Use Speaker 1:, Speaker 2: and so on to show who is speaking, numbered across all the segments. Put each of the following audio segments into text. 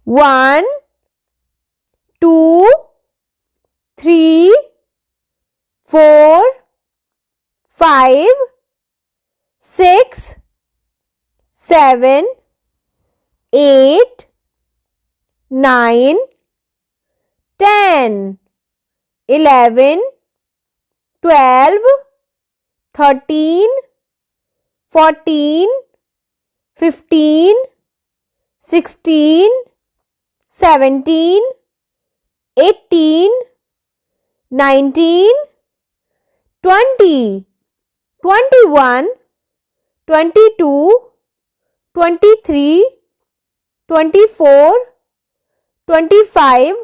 Speaker 1: 1, 2, 3, 4, 5, 6, 7, 8, 9, 10, 11, 12, 13, 14, 15, 16, 17, 18, 19, 20, 21, 22, 23, 24, 25,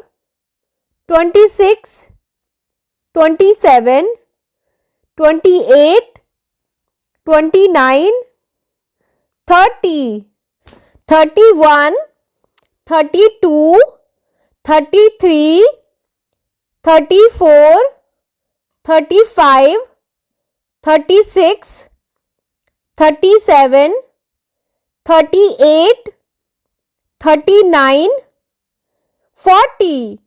Speaker 1: 26, 27, 28, 29, 30, 31, 32, 33, 34, 35, 36, 37, 38, 39, 40,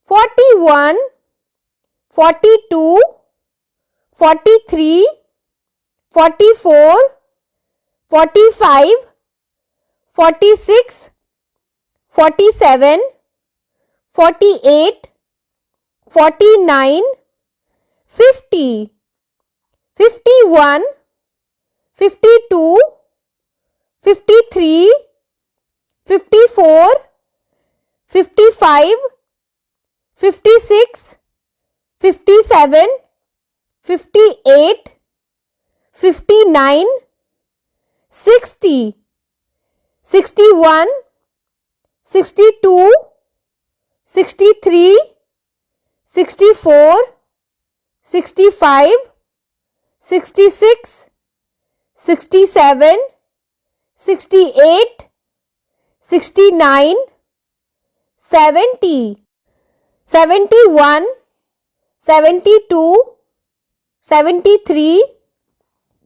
Speaker 1: 41, 42, 43, 44, 45, 46, 47, 48, 49, 50, 51, 52, 53, 54, 55, 56, 57, 58, 59, 60, 61, 62, 63, 64, 65, 66, 67, 68, 69, 70, 71, 72, 73,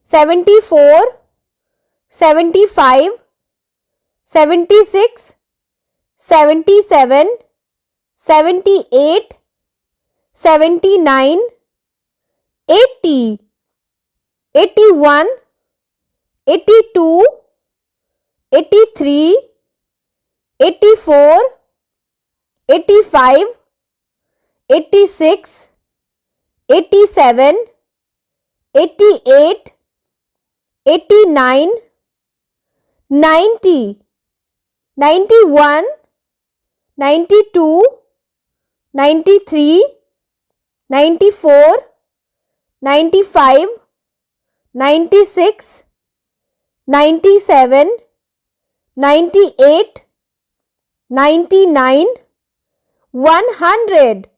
Speaker 1: 74, 75, 76, 77, 78, 79, 80, 81, 82, 83, 84, 85, 86, 87, 88, 89, 90, 91, 92, 93, 94, 95, 96, 97, 98, 99, 100.